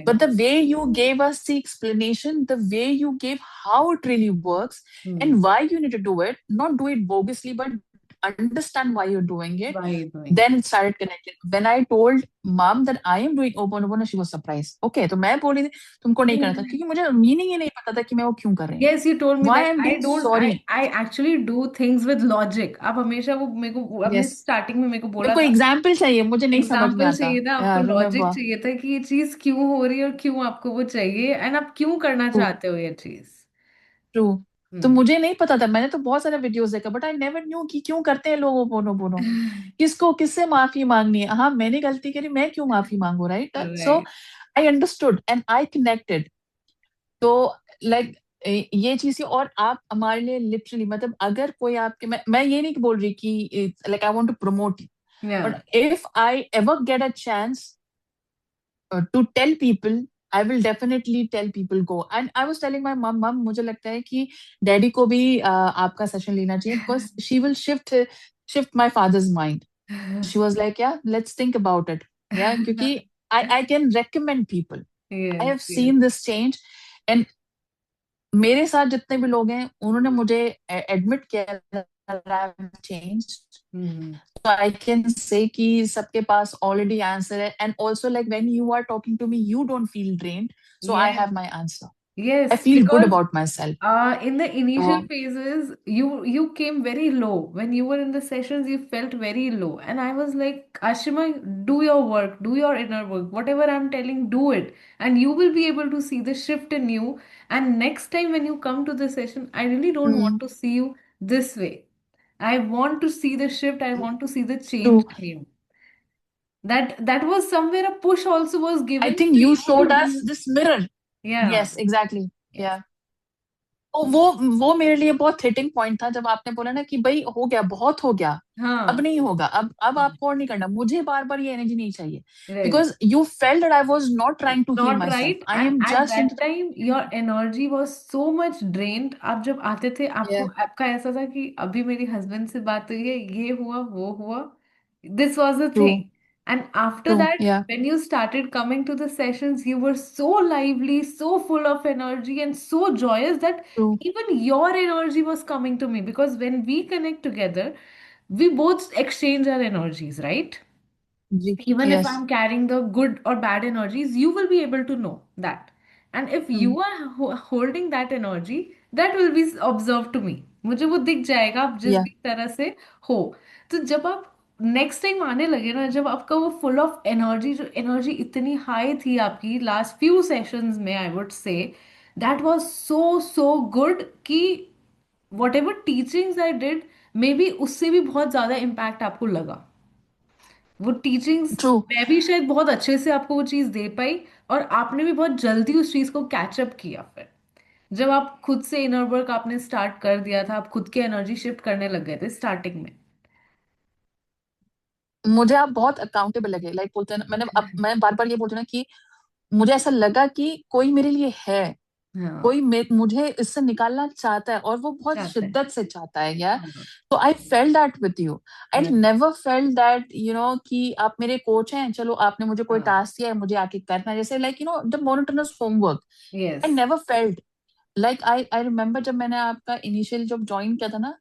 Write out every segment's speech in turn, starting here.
But the way you gave us the explanation, the way you gave how it really works hmm. and why you need to do it, not do it bogusly, but understand why you're doing it, Why doing then it started connecting. When I told mom that I am doing Ho'oponopono, she was surprised. Okay, तो मैं बोली थी तुमको नहीं करना था it? क्योंकि मुझे मीनिंग ही नहीं पता था कि मैं वो क्यों कर रही हूँ. Yes, you told me Why that I'm I being don't, sorry. I actually do things with logic. आप हमेशा वो मेरे को आपने Yes. स्टार्टिंग में मेरे को मेरे बोला को था, एग्जाम्पल चाहिए, मुझे नहीं समझ में एग्जाम्पल आता. चाहिए था आपको, Yeah, लॉजिक remember. चाहिए था कि ये चीज क्यों हो रही है और क्यों आपको वो चाहिए एंड आप क्यों करना True. चाहते हो ये चीज. ट्रू. तो हम्म. मुझे नहीं पता था, मैंने तो बहुत सारे वीडियोस देखा बट आई नेवर न्यू कि क्यों करते हैं लोग पोनो पोनो. किसको किससे माफी मांगनी है, हाँ मैंने गलती करी, मैं क्यों माफी मांगू, right? So right. I understood and I connected. तो लाइक ये चीज थी. और आप हमारे लिए लिटरली मतलब अगर कोई आपके, मैं ये नहीं बोल रही कि like I want to promote you, या. But if I ever get a chance to tell people, I will definitely tell people go. And I was telling my mum, mum मुझे लगता है कि डैडी को भी आपका सेशन लेना चाहिए because she will shift my father's mind. She was like या लेट्स थिंक अबाउट इट. या क्योंकि I can recommend people. I yes. Have yes. Seen this change. And मेरे साथ जितने भी लोग हैं उन्होंने मुझे एडमिट किया change. Hmm. So I can say कि सबके पास already answer है. And also like when you are talking to me, you don't feel drained. So I yes. have my answer. I Yes, feel good because about myself. in the initial So phases, you came very low. When you were in the sessions, you felt very low, and I was like, Ashima, do your work, do your inner work. Whatever I'm telling, do it, and you will be able to see the shift in you. And next time when you come to the session, I really don't want mm, to see you this way. I want to see the shift. I want to see the change true. in you. That was somewhere a push also was I given think to you you showed to us do. this mirror. Yeah. Yes, exactly. Yes. Yeah. तो वो मेरे लिए बहुत hitting point था जब आपने बोला ना कि भाई हो गया, बहुत हो गया, अब हाँ. नहीं होगा, अब आपको और नहीं करना, मुझे बार बार ये एनर्जी नहीं चाहिए. Right. Because you felt that I was not trying to heal Not myself, right. I And am at just in. that time, your energy was so much drained. आप जब आते थे आपको Yeah, आपका ऐसा था कि अभी मेरी हस्बैंड से बात हुई है, ये हुआ वो हुआ. This was the thing. true, And after true. that, Yeah, when you started coming to the sessions, you were so lively, so full of energy, and so joyous that true. even your energy was coming to me. Because when we connect together, we both exchange our energies, right? Ji. Even if Yes. I'm carrying the good or bad energies, you will be able to know that. And if Mm. you are holding that energy, that will be observed to me. मुझे वो दिख जाएगा आप जिस Yeah. भी तरह से हो. तो जब आप नेक्स्ट टाइम आने लगे ना, जब आपका वो फुल ऑफ एनर्जी, जो एनर्जी इतनी हाई थी आपकी लास्ट फ्यू सेशंस में, I would say that was so so good कि whatever teachings I did, maybe उससे भी बहुत ज्यादा इम्पैक्ट आपको लगा. वो टीचिंग्स True. मैं भी शायद बहुत अच्छे से आपको वो चीज़ दे पाई, और आपने भी बहुत जल्दी उस चीज़ को कैचअप किया फिर. जब आप खुद से इनर वर्क आपने स्टार्ट कर दिया था, आप खुद की एनर्जी शिफ्ट करने लग गए थे स्टार्टिंग में. मुझे आप बहुत अकाउंटेबल लगे, लाइक बोलते हैं ना, मैं बार बार ये बोलती हूँ ना कि मुझे ऐसा लगा कि कोई मेरे लिए है, हाँ. कोई मुझे इससे निकालना चाहता है और वो बहुत चाहते हैं. शिद्दत से चाहता है यार. हाँ. तो I felt that with you. I हाँ. नेवर फेल्ट दैट कि आप मेरे कोच हैं, चलो आपने मुझे कोई हाँ. टास्क दिया है, मुझे आके करना है, जैसे like the monotonous homework. Yes. I never felt. Like I remember जब मैंने आपका इनिशियल जब ज्वाइन किया था ना,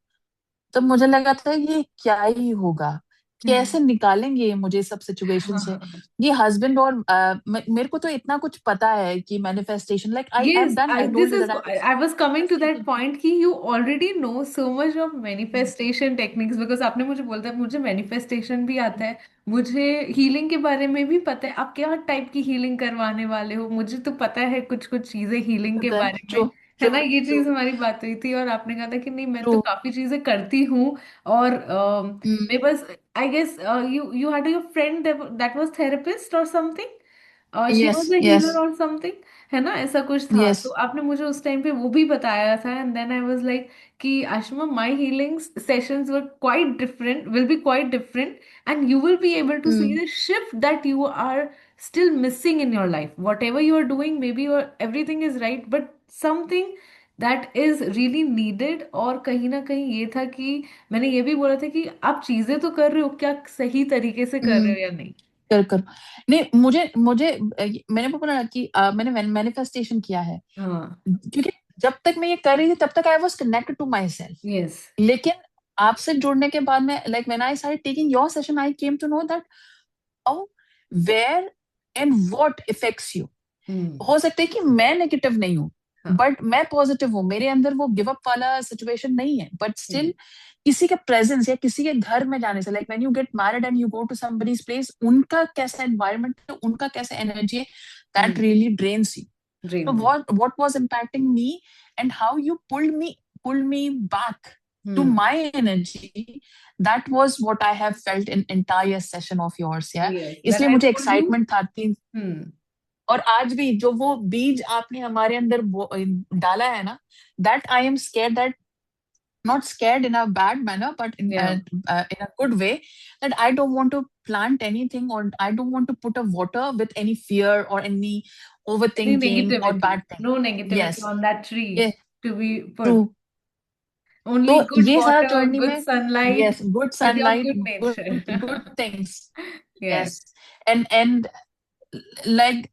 तब मुझे लगा था ये क्या ही होगा, कैसे निकालेंगे ये मुझे इस सब सिचुएशन से. ये हस्बैंड और मेरे को तो इतना कुछ पता है कि manifestation, like I have Yes, done, I this told you is, that I I was coming to that मैनिफेस्टेटेड. point कि you already know so much of manifestation techniques, because आपने मुझे बोलता है मुझे manifestation भी आता है, मुझे healing के बारे में भी पता है, आप क्या टाइप की healing करवाने वाले हो, मुझे तो पता है कुछ कुछ चीजें healing के पता है. बारे में. ट्रू. है ट्रू. ना, ये ट्रू. चीज हमारी बात हुई थी और आपने कहा था कि नहीं मैं ट्रू. तो काफी चीजें करती हूँ. और मेरे पास, I guess you had your friend that was therapist और something, she yes. Was a yes. Healer और समथिंग. है ना, ऐसा कुछ था, यस. तो आपने मुझे उस टाइम पे वो भी बताया था. And then I was like कि Ashma, my healing sessions were quite different, will be quite different, and you will be able to see the shift that you are still missing in your life. Whatever you are doing, maybe everything is right, but something that is really needed. और कहीं ना कहीं ये था कि मैंने ये भी बोला था कि आप चीजें तो कर रहे हो, क्या सही तरीके से कर रहे हो या नहीं. कर कर नहीं, मुझे मुझे मैंने बोला कि मैंने मैनिफेस्टेशन किया है, हाँ। क्योंकि जब तक मैं ये कर रही थी तब तक I was connected to myself. Yes. लेकिन आपसे जुड़ने के बाद में, like when I started taking your session, I came to know that how, where and what effects you. Hmm. हो सकता है कि मैं नेगेटिव नहीं हूँ, हाँ। बट मैं पॉजिटिव हूँ, मेरे अंदर वो गिव अप वाला सिचुएशन नहीं है, बट हम्म। स्टिल किसी के प्रेजेंस या किसी के घर में जाने से, like when you get married and you go to somebody's place, उनका कैसा एनवायरनमेंट है, उनका कैसा एनर्जी है, that hmm. Really drains you. So dreams. what was impacting me, and how you pulled me back to hmm. my energy, that was what I have felt in entire session of yours, yeah. Yes, that इसलिए आई मुझे told you. Excitement था कि, हम्म। और आज भी जो वो बीज आपने हमारे अंदर डाला है ना, that I am scared that, not scared in a bad manner, but या। in a good way, that I don't want to plant anything, or I don't want to put a water with any fear or any Any overthinking or negativity, bad thing. no negativity Yes, on that tree yeah, to be put. true. तो Only good ये सारा water, journey good में, sunlight yes, good with your sunlight, good nature. good things, Yes. yes. And like,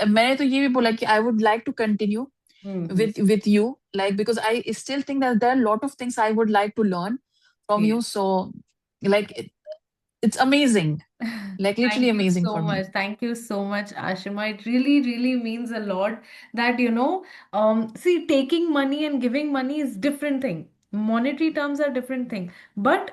मैंने तो ये भी बोला कि I would like to continue Mm-hmm. with you, like, because I still think that there are a lot of things I would like to learn from Yes. you. So, like, it's amazing, like literally Thank you amazing so for me. much. Thank you so much, Ashima. It really, really means a lot that, see, taking money and giving money is different thing. Monetary terms are different thing. But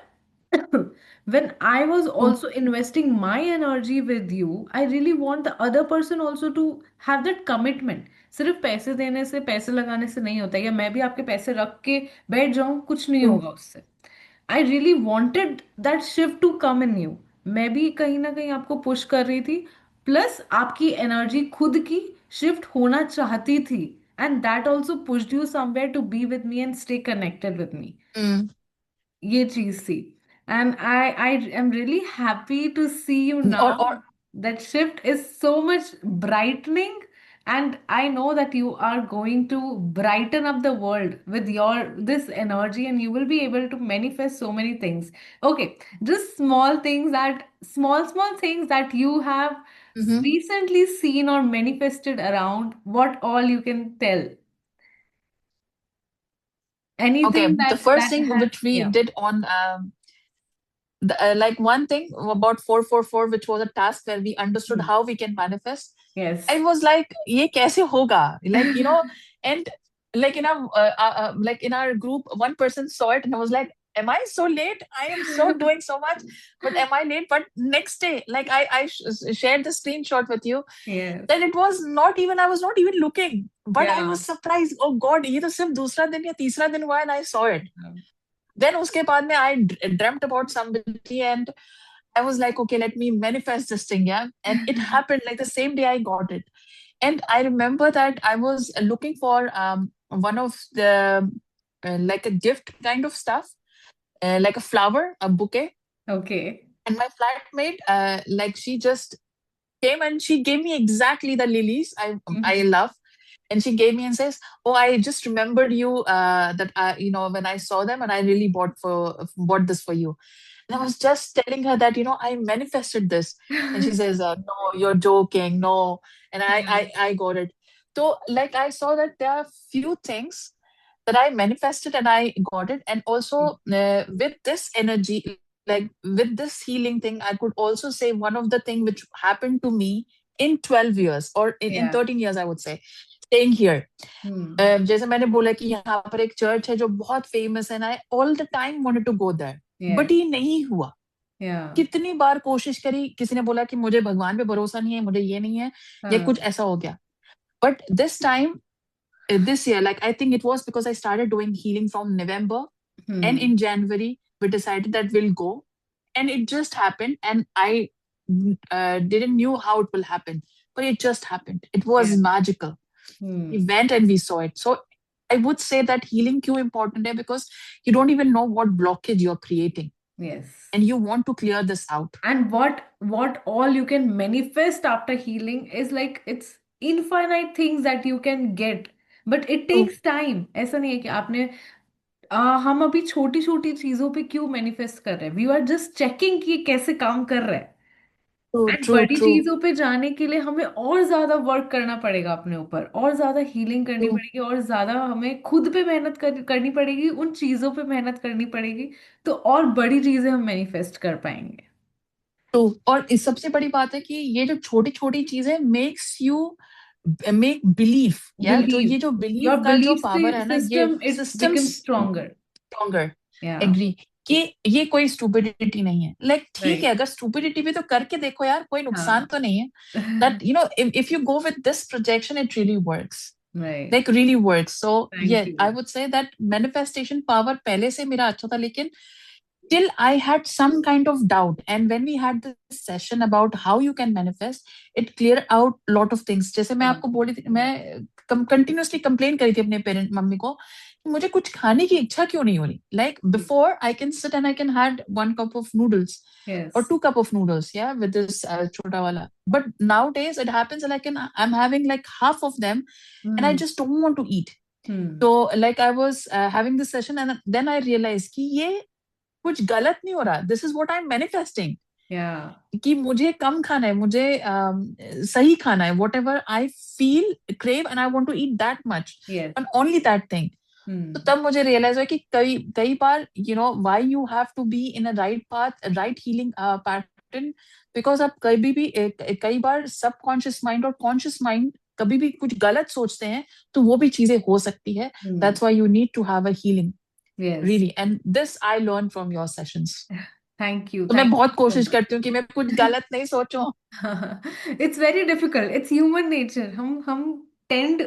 when I was True. also investing my energy with you, I really want the other person also to have that commitment. सिर्फ पैसे देने से, पैसे लगाने से नहीं होता, या मैं भी आपके पैसे रख के बैठ जाऊं, कुछ नहीं True. होगा उससे। I really wanted that shift to come in you. मैं भी कहीं ना कहीं आपको पुश कर रही थी, प्लस आपकी एनर्जी खुद की शिफ्ट होना चाहती थी, and that also pushed you somewhere to be with me and stay connected with me. Mm. ये चीज थी। And I am really happy to see you now. और That shift is so much brightening, and I know that you are going to brighten up the world with your this energy, and you will be able to manifest so many things. Okay, just small things that you have Mhm. recently seen or manifested around, what all you can tell, Okay, anything the that first that thing has. which we Yeah. did on, like, one thing about 444, which was a task where we understood Hmm. how we can manifest. I Yes. was like, ये कैसे होगा? Like, and like in our group, one person saw it and I was like, am I so late? I am so doing so much, but am I late? But next day, like, I shared the screenshot with you. Yes. Then it was not even, I was not even looking, but I Yeah. was surprised. Oh God, ये तो सिर्फ दूसरा दिन या तीसरा दिन हुआ, and I saw it. Then उसके बाद में I dreamt about somebody, and I was like, okay, let me manifest this thing, yeah. And it happened like the same day I got it. And I remember that I was looking for one of the like a gift kind of stuff, like a flower, a bouquet. Okay. And my flatmate, like, she just came and she gave me exactly the lilies I Mhm. love. And she gave me and says, "Oh, I just remembered you. That I, when I saw them, and I really bought this for you." And I was just telling her that, I manifested this. And she says, "No, you're joking. No." And I got it. So, like, I saw that there are few things that I manifested and I got it. And also, with this energy, like with this healing thing, I could also say one of the thing which happened to me in 12 years, or in Yeah. 13 years, I would say, staying here. Hmm. जैसे मैंने बोला कि यहाँ पर एक church है जो बहुत फेमस है, ना, I all the time wanted to go there, but Yes. ये नहीं हुआ। Yeah. कितनी बार कोशिश करी, किसी ने बोला कि मुझे भगवान पे भरोसा नहीं है, मुझे ये नहीं है, या Uh, कुछ ऐसा हो गया। But this time, this year, like, I think it was because I started doing healing from November, and hmm. in January we decided that we'll go, and it just happened. And I didn't knew how it will happen, but it just happened. It was Yeah. magical. We Hmm. went and we saw it. So I would say that healing क्यों important है, because you don't even know what blockage you're creating, Yes. and you want to clear this out. And what all you can manifest after healing is like it's infinite things that you can get, but it True. takes time. ऐसा नहीं है कि आपने हम अभी छोटी छोटी चीजों पे क्यों मैनिफेस्ट कर रहे हैं, वी आर जस्ट चेकिंग कि ये कैसे काम कर रहा है। ट्रू एंड ट्रू बड़ी ट्रू चीजों पे जाने के लिए हमें और ज्यादा वर्क करना पड़ेगा अपने ऊपर, और ज्यादा हीलिंग करनी ट्रू पड़ेगी, और ज्यादा हमें खुद पे करनी पड़ेगी, उन चीजों पे मेहनत करनी पड़ेगी। तो और बड़ी चीजें हम मैनिफेस्ट कर पाएंगे। ट्रू। और इस सबसे बड़ी बात है कि ये जो छोटी छोटी चीजें मेक्स यू मेक बिलीफ, या जो बिलीव, ये जो बिलीफ योर का जो बिलीफ पावर है ना, ये system it become systems stronger. Stronger. या। एग्री कि ये कोई स्टूपिडिटी नहीं है। लाइक ठीक है, राइट। अगर स्टूपिडिटी भी तो करके देखो यार, कोई नुकसान हाँ। तो नहीं है। That you know, if you go with this projection it really works, right. like really works. So thank yeah, I you. would say that manifestation power पहले से मेरा अच्छा था, लेकिन till I had some kind of doubt. And when we had this session about how you can manifest, it clear out lot of things. जैसे मैं हाँ। आपको बोली थी, मैं कंटिन्यूअसली कंप्लेन करी थी अपने पेरेंट मम्मी को कि मुझे कुछ खाने की इच्छा क्यों नहीं हो रही। Like before I can sit and I can had 1 cup of noodles or yes. 2 cup of noodles, yeah, with this chota wala. But nowadays it happens like I'm having like half of them and I hmm. just don't want to eat. Hmm. So like I was having this session and then I realized कि ये कुछ गलत नहीं हो रहा, this is what I am manifesting, या। कि मुझे कम खाना है, मुझे सही खाना है, whatever I feel crave and I want to eat that much yes. And only that thing. तो हम्म। तब मुझे रियलाइज हुआ कि कई कई बार you know why you have to be in a right path, right healing pattern, because आप कभी भी कई बार सबकॉन्शियस माइंड और कॉन्शियस माइंड कभी भी कुछ गलत सोचते हैं तो वो भी चीजें हो सकती है। Hmm. That's why you need to have a healing yes. really, and this I learned from your sessions. तो मैं थैंक बहुत यू सो कोशिश मच। करती हूँ कि मैं कुछ गलत नहीं सोचूं। It's very difficult, it's human nature. हम टेंड,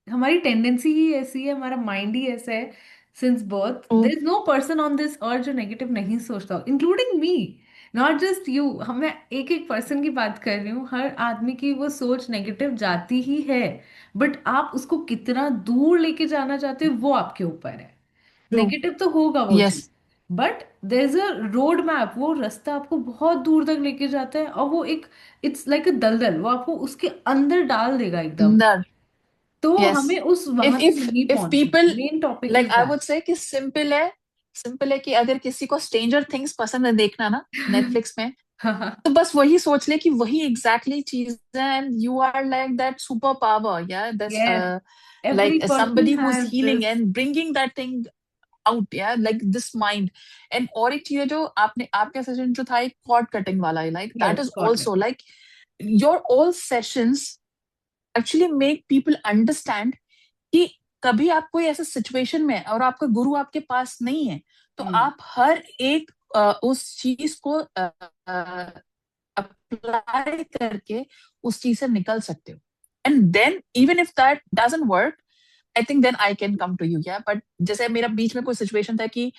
हमारी टेंडेंसी ही ऐसी है, हमारा माइंड ही ऐसा है। Since birth through there is no person on this earth जो नेगेटिव नहीं सोचता, including me, not just you. हम मैं एक एक पर्सन की बात कर रही हूँ, हर आदमी की वो सोच नेगेटिव जाती ही है। बट आप उसको कितना दूर लेके जाना चाहते हो वो आपके ऊपर है। ट्रू। नेगेटिव तो होगा वो यस। चीज, but there is a road map, वो रास्ता आपको बहुत दूर तक लेके जाता है, और वो एक, इट्स लाइक अ दलदल, वो आपको उसके अंदर डाल देगा एकदम। नर। तो यस। हमें उस if वहां तक if नहीं if पहुंचना, people, main topic like is I would say कि सिंपल है कि अगर किसी को स्ट्रेंजर थिंग्स पसंद है देखना ना दैट। नेटफ्लिक्स में, तो बस वही सोच ले कि वही एग्जैक्टली चीज है and you are like that super power, yeah that's yes, every like person somebody who's has healing this. and bringing that thing out, yeah like this mind. And और एक चीज है जो आपने आपका सेशन जो था एक कॉर्ड कटिंग वाला, like that yes, is got also it. Like your all sessions actually make people understand कि कभी आप कोई ऐसे सिचुएशन में हैं और आपका गुरु आपके पास नहीं है, तो हम्म। आप हर एक उस चीज को अप्लाई करके उस चीज से निकल सकते हो। And then even if that doesn't work, I think then I can come to you, या बट जैसे मेरा बीच में कोई सिचुएशन था कि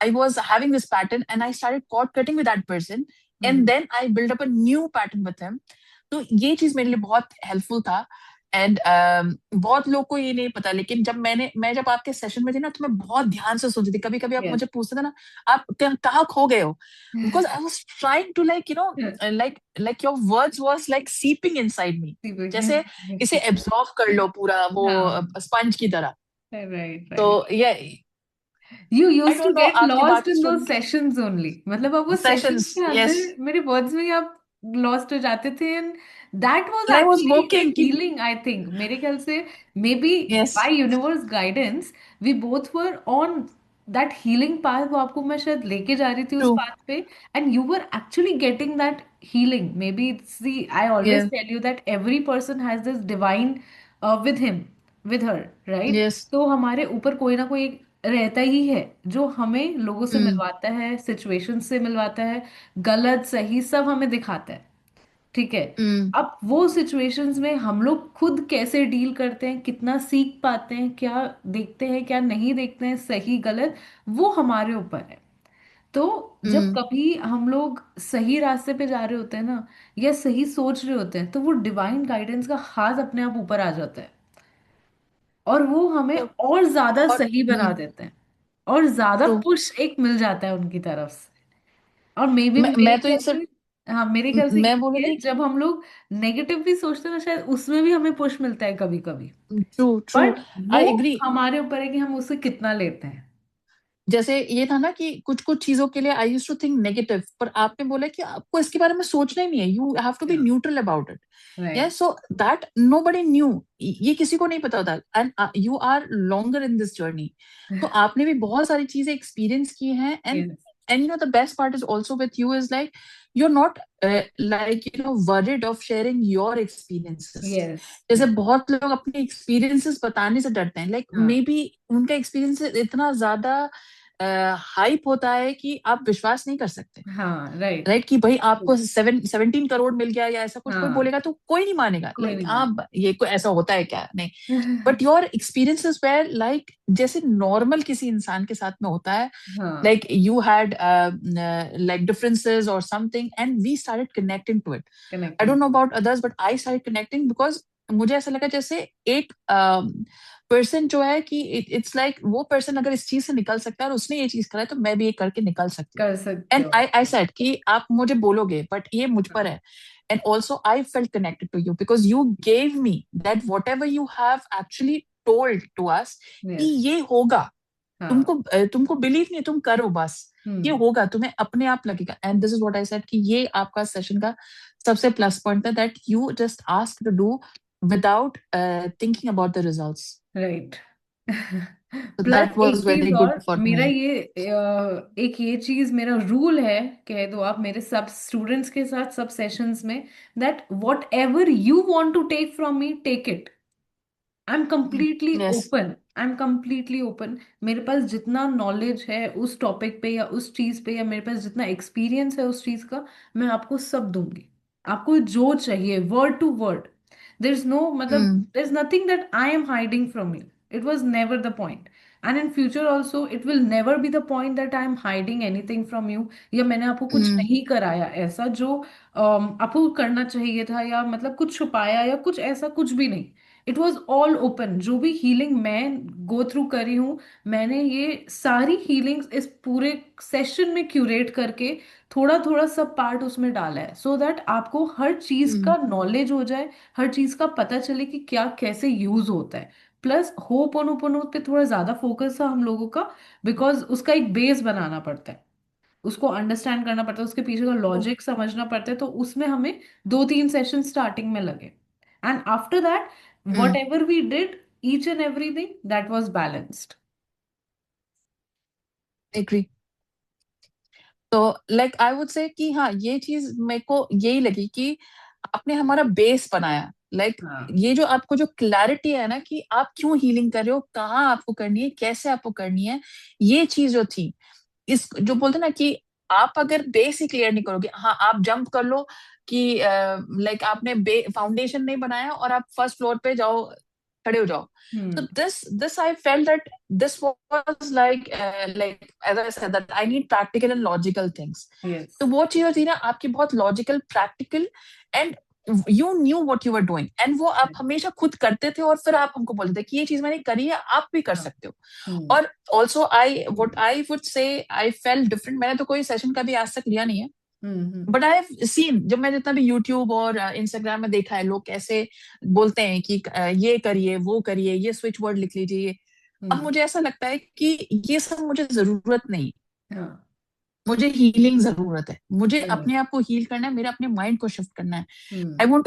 I was having this pattern and I started cord cutting with that person and hmm. then I built up a new pattern with him. तो ये चीज मेरे लिए बहुत हेल्पफुल था। एंड बहुत लोग को ये नहीं पता, लेकिन मैं जब आपके सेशन में थी ना, तो मैं बहुत ध्यान से सुनती थी। कभी कभी आप यस। मुझे पूछते थे ना, आप कहाँ खो गए हो, because I was trying to like you know like your words was like seeping inside me, जैसे इसे एब्जॉर्व कर लो पूरा वो हाँ। स्पंज की तरह। राइट, तो राइट। ये you I use to don't know, get आपकी लॉस्ट बातें इन दो सुन के सेशंस ओनली, मतलब आप वो सेशन सेशंस, के यस, अंदर मेरे वर्ड्स में ही आप लॉस्ट हो जाते थे। And that was and I was actually the working कि हीलिंग, आई थिंक, मेरे ख्याल से। Maybe yes, by universe guidance we both were on that healing path, वो आपको मैं शायद लेके जा रही थी उस true, पाथ पे, and you were actually getting that healing. Maybe see, I always yeah, tell you that every person has this divine with him, with her, right? yes, तो हमारे ऊपर कोई ना कोई रहता ही है जो हमें लोगों से mm, मिलवाता है, सिचुएशन से मिलवाता है, गलत सही सब हमें दिखाता है। ठीक है। mm, अब वो सिचुएशंस में हम लोग खुद कैसे डील करते हैं, कितना सीख पाते हैं, क्या देखते हैं क्या नहीं देखते हैं, सही गलत, वो हमारे ऊपर है। तो जब mm, कभी हम लोग सही रास्ते पे जा रहे होते हैं ना, या सही सोच रहे होते हैं, तो वो डिवाइन गाइडेंस का हाथ अपने आप ऊपर आ जाता है, और वो हमें true, और ज्यादा और सही बना देते हैं, और ज्यादा true। पुश एक मिल जाता है उनकी तरफ से। और मे बी मेरे मैं तो ख्याल इनसे से, हाँ, मेरे ख्याल से मैं ये है, बोलूंगी जब हम लोग नेगेटिव भी सोचते हैं ना, शायद उसमें भी हमें पुश मिलता है कभी कभी। ट्रू ट्रू, बट वो आई एग्री। हमारे ऊपर है कि हम उससे कितना लेते हैं। जैसे ये था ना कि कुछ कुछ चीजों के लिए आई यूज टू थिंक नेगेटिव, पर आपने बोला कि आपको इसके बारे में सोचना ही नहीं है, you have to be Yeah. Neutral about it. Right. Yes, so that nobody knew, ये किसी को नहीं पता होता, and you are longer in this journey. तो आपने भी बहुत सारी चीजें एक्सपीरियंस की हैं, Yes. And you know the best part is also with you is like you're not like worried of sharing your experiences। Yes. जैसे Yes. बहुत लोग अपने एक्सपीरियंसेस बताने से डरते हैं, लाइक हाँ. मे बी उनका एक्सपीरियंस इतना ज्यादा हाइप होता है कि आप विश्वास नहीं कर सकते, हाँ. Right. राइट? कि भाई आपको 17 करोड़ मिल गया या ऐसा कुछ कोई हाँ. बोलेगा तो कोई नहीं मानेगा, कोई लाइक नहीं आप ये कोई ऐसा होता है क्या, नहीं। मानेगा. But your experiences were like जैसे नॉर्मल किसी इंसान के साथ में होता है, हाँ. like you had like differences or something and we started connecting to it। I Connecting. don't know about others but I started connecting because मुझे ऐसा लगा जैसे एक पर्सन जो है कि इट्स लाइक वो पर्सन अगर इस चीज से निकल सकता है और उसने ये चीज करा है तो मैं भी ये करके निकल सकती हूँ। कर सकते एंड हो आई आप. सेड कि आप मुझे बोलोगे बट ये मुझ पर है। And also I felt connected to you because you gave me that whatever you have actually told to us कि Yes. ये होगा, हाँ. तुमको बिलीव नहीं, तुम करो बस, ये हम्म. होगा, तुम्हें अपने आप लगेगा। And this is what I said कि ये आपका सेशन का सबसे प्लस पॉइंट था, that you just ask to do without thinking about the results. Right. So plus that एक वाज चीज वेरी गुड और फॉर मेरा मी। ये एक ये चीज मेरा रूल है, कह दो आप मेरे सब स्टूडेंट्स के साथ सब सेशंस में, that whatever you want to take from me take it. I am completely yes. Open. I am completely open. मेरे पास जितना नॉलेज है उस टॉपिक पे या उस चीज पे, या मेरे पास जितना एक्सपीरियंस है उस चीज का, मैं आपको सब दूंगी. आपको जो चाहिए word to word. There is no मतलब hmm. There is nothing that I am hiding from you. It was never the point. And in future also it will never be the point that I am hiding anything from you, yeah मैंने आपको कुछ हम्म। नहीं कराया ऐसा जो आपको करना चाहिए था, या मतलब कुछ छुपाया या कुछ ऐसा कुछ भी नहीं. It was all open. जो भी हीलिंग मैं गो थ्रू करी हूँ, मैंने ये सारी हीलिंग्स इस पूरे सेशन में क्यूरेट करके थोड़ा थोड़ा सब पार्ट उसमें डाला है, सो दैट आपको हर चीज हम्म। का नॉलेज हो जाए, हर चीज का पता चले कि क्या कैसे यूज होता है. प्लस होपोनोपोनो पे थोड़ा ज्यादा फोकस था हम लोगों का, बिकॉज उसका एक बेस बनाना पड़ता है, उसको अंडरस्टैंड करना पड़ता है, उसके पीछे का लॉजिक समझना पड़ता है, तो उसमें हमें 2-3 सेशन स्टार्टिंग में लगे. And after that whatever hmm we did, each and everything that was balanced. Agree. तो लाइक आई वुड से कि हाँ, ये चीज मेरे को यही लगी कि आपने हमारा बेस बनाया, लाइक हाँ. ये जो आपको जो क्लैरिटी है ना कि आप क्यों हीलिंग कर रहे हो, कहाँ आपको करनी है, कैसे आपको करनी है, ये चीज जो थी, इस जो बोलते ना कि आप अगर बेस ही क्लियर नहीं करोगे, हाँ आप जंप कर लो कि लाइक आपने फाउंडेशन नहीं बनाया और आप फर्स्ट फ्लोर पे जाओ, खड़े हो जाओ। तो हम्म. this I felt that this was like as I said that I need practical and logical things। Yes. तो वो चीज होती है ना आपकी बहुत logical practical, and you knew what you were doing, and वो आप हमेशा खुद करते थे और फिर आप हमको बोलते थे कि ये चीज मैंने करी है, आप भी कर हाँ. सकते हो। हम्म. और ऑल्सो आई वुड से आई फेल डिफरेंट, मैंने तो कोई सेशन कभी आज तक लिया नहीं है, हम्म. बट आई हैव सीन, जब मैं जितना भी यूट्यूब और इंस्टाग्राम में देखा है लोग कैसे बोलते हैं कि ये करिए वो करिए, ये स्विच वर्ड लिख लीजिए। अब हम्म. मुझे ऐसा लगता है कि ये सब मुझे जरूरत नहीं, हाँ. मुझे हीलिंग जरूरत है, मुझे राइट. अपने आप को हील करना है, मेरे अपने माइंड को शिफ्ट करना है। Hmm. I want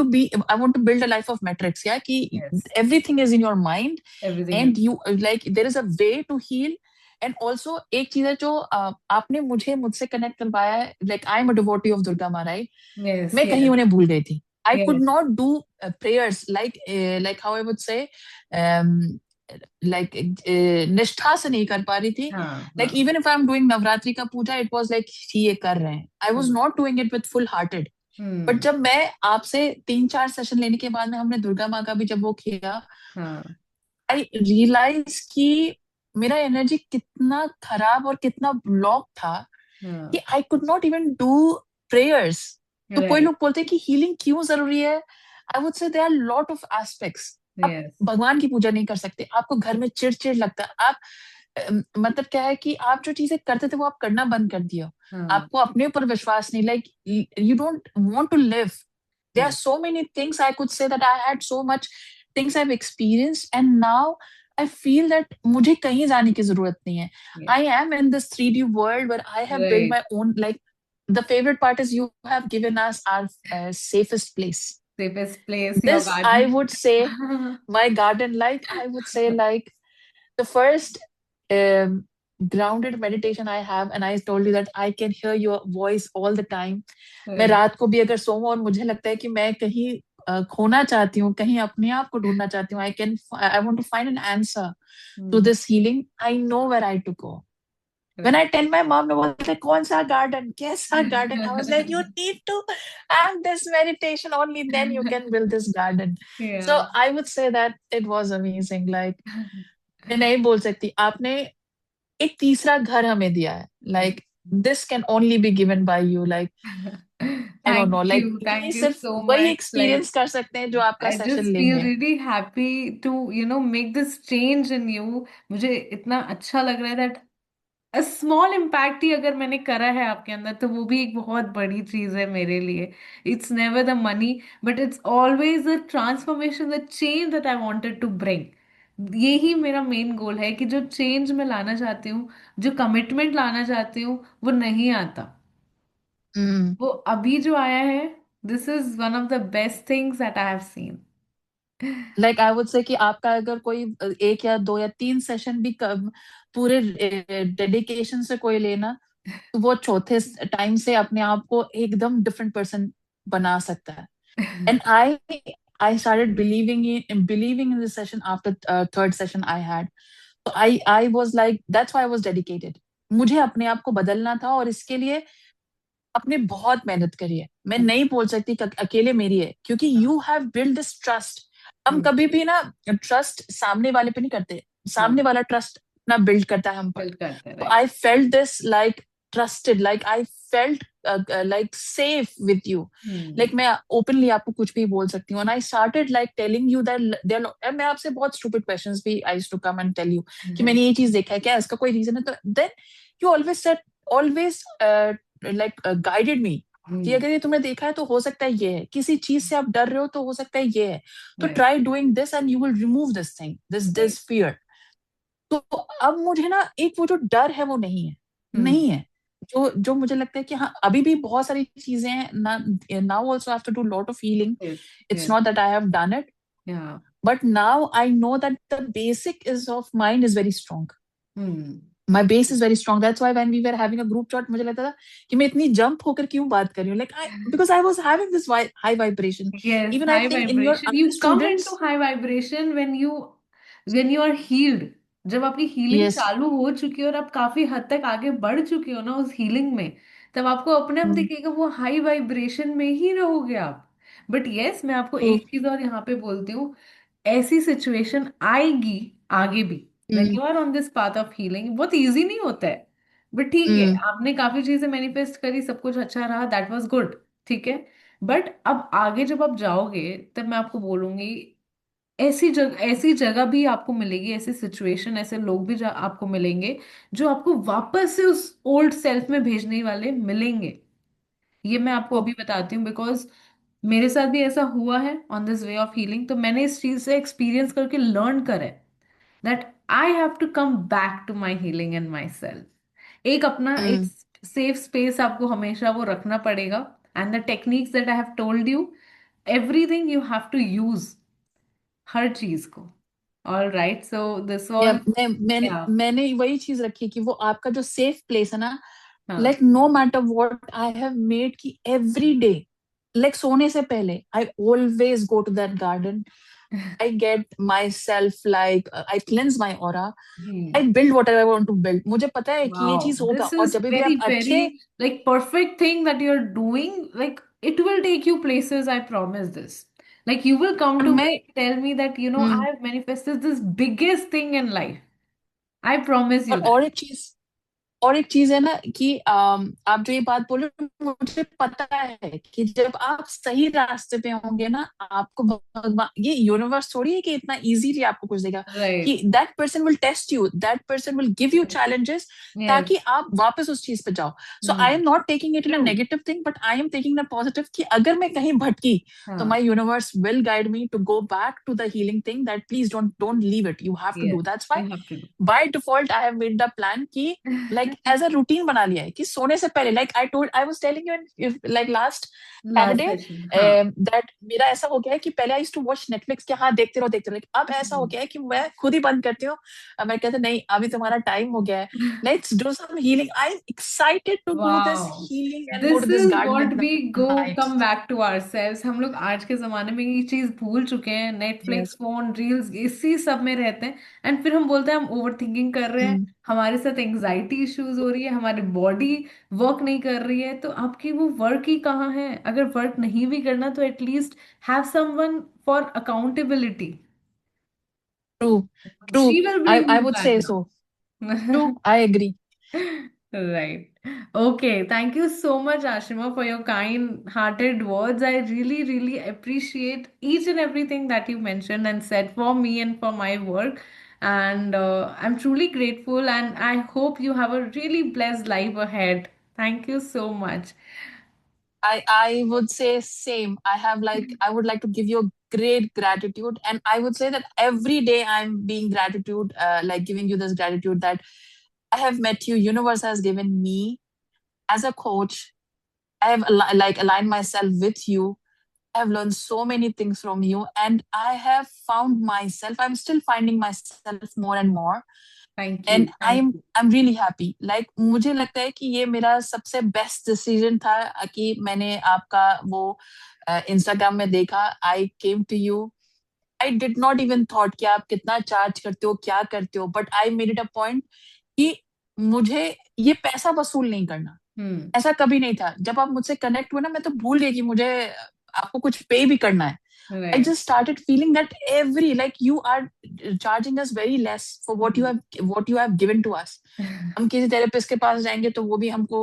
to build a life of matrix, yeah कि yes. Everything is in your mind everything is. And you like there is a way to heal. And also एक चीज है जो आपने मुझे मुझसे कनेक्ट करवाया है, like I am a devotee of Durga माँ, right? यस. मैं कहीं यस. उन्हें भूल गई थी। I could yes. Not do prayers like how I would से लाइक निष्ठा से नहीं कर पा रही थी। हाँ. लाइक हाँ. Even if I am doing Navratri का पूजा, इट वाज लाइक ये कर रहे हैं, आई वाज हाँ. Not doing it with full hearted. But hmm. जब मैं आपसे 3-4 सेशन लेने के बाद में हमने दुर्गा माँ का भी जब वो किया, हाँ. आई रियलाइज कि मेरा एनर्जी कितना खराब और कितना ब्लॉक था कि हाँ. I could not even do prayers. तो कोई राइट. लोग बोलते हैं कि हीलिंग क्यों जरूरी है, I would say there are lot of aspects. आप यस. भगवान की पूजा नहीं कर सकते, आपको घर में चिड़ लगता है, आप मतलब क्या है कि आप जो चीजें करते थे वो आप करना बंद कर दिया, हाँ. आपको अपने ऊपर विश्वास नहीं, like you don't want to live. there are yes. so many things I could say that I had so much things I've experienced, and now I feel that मुझे कहीं जाने की जरूरत नहीं है. Yeah. I am in this 3D world where I have built Right. my own, like the favorite part is you have given us our safest place. Safest place, your This I garden. would say my garden, like I would say, like the first um, grounded meditation I have, and I told you that I can hear your voice all the time. मैं Right. रात को भी अगर सोऊं और मुझे लगता है कि मैं कहीं खोना चाहती हूँ, कहीं अपने आप को ढूंढना चाहती हूँ, I want to find an answer to Hmm. This healing, I know where I to go. When I Right. tell my mom, मैं बोलते कौन सा garden, कैसा garden, I was like, you need to have this meditation, only then you can build this garden. So Yeah. I would say that it was amazing. Like मैं नहीं बोल सकती, आपने एक तीसरा घर हमें दिया है. Like this can only be given by you. Like I don't know. Like यही Thank you सिर्फ so वही much. Like, experience कर सकते हैं जो आपका I सेशन just feel लेंगे. really happy to, make this change in you. मुझे इतना अच्छा लग रहा है that a small impact ही अगर मैंने करा है आपके अंदर, तो वो भी एक बहुत बड़ी चीज है मेरे लिए. It's never the money, but it's always the transformation, the change that I wanted to bring. यही मेरा मेन गोल है कि जो चेंज मैं लाना चाहती हूँ, जो कमिटमेंट लाना चाहती हूँ, वो नहीं आता. Mm. वो अभी जो आया है, this is one of the best things that I have seen. Like I would say कि आपका अगर कोई एक या दो या तीन सेशन भी पूरे डेडिकेशन से कोई लेना, तो वो चौथे टाइम से अपने आप को एकदम डिफरेंट पर्सन बना सकता है. And I started believing in this session after third session I had. तो I was like that's why I was dedicated. मुझे अपने आप को बदलना था और इसके लिए आपने बहुत मेहनत करी है. मैं नहीं बोल सकती कि अकेले मेरी है, क्योंकि you have build this trust. हम कभी भी ना ट्रस्ट सामने वाले पे नहीं करते, हाँ, सामने वाला ट्रस्ट ना बिल्ड करता है हम पर. बिल्ड करते हैं, तो right. I felt this like trusted, like I felt like safe with you. Hmm. Like मैं ओपनली आपको कुछ भी बोल सकती हूँ. And I started like telling you that मैं आपसे बहुत स्टूपिड क्वेश्चंस भी I used to come and tell you कि मैंने ये चीज देखा है, क्या इसका कोई रीजन है. तो then you always said, always like guided me कि हम्म. अगर ये तुमने देखा है तो हो सकता है ये है, किसी चीज से आप डर रहे हो तो हो सकता है ये है. तो right. Try doing this and you will remove this thing, right. This fear. तो अब मुझे ना एक वो जो डर है वो नहीं है. हम्म. नहीं है. जो जो मुझे लगता है कि हाँ अभी भी बहुत सारी चीजें हैं ना. Now also have to do lot of healing. Yes. It's yes. Not that I have done it, yeah. But now I know that the basic is of mind is very strong. Hmm. My base is very strong. That's why when we were having a group chat, मुझे लगता था कि मैं इतनी jump होकर क्यों बात कर रही हूँ. Like because I was having this high vibration. Yes, Even I high think in your vibration. other You come students. into high vibration when you are healed. जब आपकी हीलिंग Yes. चालू हो चुकी है और आप काफी हद तक आगे बढ़ चुके हो ना उस हीलिंग में, तब आपको अपने आप Mm, दिखेगा, वो हाई वाइब्रेशन में ही रहोगे आप. बट यस, मैं आपको true. एक चीज और यहाँ पे बोलती हूँ. ऐसी सिचुएशन आएगी आगे भी. When Mm, you are on this path of healing, बहुत इजी नहीं होता है. बट ठीक है, mm, आपने काफी चीजें मैनिफेस्ट करी, सब कुछ अच्छा रहा, दैट वाज गुड. ठीक है. बट अब आगे जब आप जाओगे, तब मैं आपको बोलूंगी, ऐसी जगह भी आपको मिलेगी, ऐसी सिचुएशन, ऐसे लोग भी आपको मिलेंगे, जो आपको वापस से उस ओल्ड सेल्फ में भेजने वाले मिलेंगे. ये मैं आपको true. अभी बताती हूँ, बिकॉज मेरे साथ भी ऐसा हुआ है on this way of healing. तो मैंने इस चीज से एक्सपीरियंस करके लर्न करा है that I have to come back to my healing and myself. एक Mm. सेफ स्पेस आपको हमेशा वो रखना पड़ेगा. And the techniques that I have told you, everything you have to use, हर चीज को. All right, so this yeah was. मैंने या. मैंने वही चीज रखी कि वो आपका जो सेफ प्लेस है ना. हाँ. Like no matter what I have made की एवरी डे, लाइक सोने से पहले I always go to that garden. I get myself like I cleanse my aura. I build whatever I want to build. मुझे पता है कि ये चीज Wow, होगा this और is जब भी आप very, अच्छे. very like perfect thing that you're doing. Like, it will take you places, I promise this. Like, you will come और to मैं. me and tell me that, I hmm, have manifested this biggest thing in life. I promise you that. और एक चीज और एक चीज है ना कि आप जो ये बात बोल रहे हो, मुझे पता है कि जब आप सही रास्ते पे होंगे ना, आपको भगवान, ये यूनिवर्स थोड़ी है कि इतना इजीली आपको कुछ देगा, कि right. That person will test you, that person will give you challenges, yes. ताकि आप वापस उस चीज पे जाओ. So I hmm. Am not taking it in a true. Negative thing, but I am taking the positive, कि अगर मैं कहीं भटकी, तो हाँ। My universe will guide me to go back to the healing thing, that please don't leave it, you have to yes, do. That's why you have to by default I have made the plan कि like as a routine बना लिया है कि सोने से पहले, like I was telling you like last last Saturday, session, हाँ। That मेरा ऐसा हो गया है कि पहले I used to watch Netflix, कि हाँ देखते रहो देखते रहो, लेकिन अब ऐसा हो गया है कि मैं खुद ही बंद करती हूँ. मैं कहते नहीं, अभी तुम्हारा टाइम हो गया है, let's do some healing, I am excited to do this wow, healing and go this to this is garden what at we go night. Come back to ourselves. हम लोग आज के जमाने में ये चीज भूल चुके हैं, नेटफ्लिक्स, यस. फोन, रील्स, इसी सब में रहते हैं। एंड फिर हम बोलते हैं हम ओवर थिंकिंग कर रहे हैं, हमारे साथ एंग्जाइटी इश्यूज हो रही है, हमारी बॉडी वर्क नहीं कर रही है। तो आपकी वो वर्क ही कहाँ है? अगर वर्क नहीं भी करना तो at least have someone for accountability. True. True. She will bring I you would back say so. True. Now. I agree. Right. Okay. Thank you so much, Ashima, for your kind-hearted words. I really, really appreciate each and everything that you mentioned and said for me and for my work. And I'm truly grateful, and I hope you have a really blessed life ahead. Thank you so much. I would say same. I would like to give you a great gratitude, and I would say that every day I'm being gratitude, like giving you this gratitude that I have met you. Universe has given me as a coach. I have like aligned myself with you. I have learned so many things from you, and I have found myself. I'm still finding myself more and more. Thank and you. I Thank am you. I am really happy. Like मुझे लगता है कि ये मेरा सबसे best decision था कि मैंने आपका वो इंस्टाग्राम में देखा. I came to you. I did not even thought कि आप कितना चार्ज करते हो, क्या करते हो, but I made it a point कि मुझे ये पैसा वसूल नहीं करना. Hmm. ऐसा कभी नहीं था. जब आप मुझसे कनेक्ट हुए ना, मैं तो भूल गई कि मुझे आपको कुछ पे भी करना है. I Right. just started feeling that you are charging us very less for Hmm. what you have given to us. हम किसी थेरेपिस्ट के पास जाएंगे तो वो भी हमको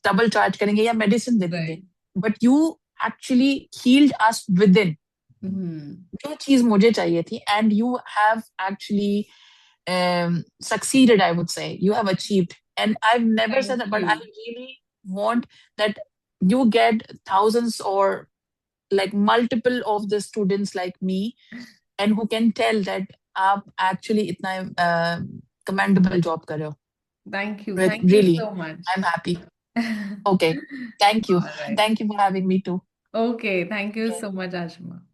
डबल चार्ज करेंगे या मेडिसिन दे देंगे. Right. But you actually healed us within, Hmm. जो चीज मुझे चाहिए थी. And you have actually succeeded, I would say. You have achieved. And I've never said Thank that, but I you. really want that you get thousands or like multiple of the students like me, and who can tell that आप actually इतना commendable job कर रहे हो. Thank you. Like Thank you really, so much. I'm happy. Okay, thank you. All right. Thank you for having me too. Okay. Thank you Okay. so much, Ashma.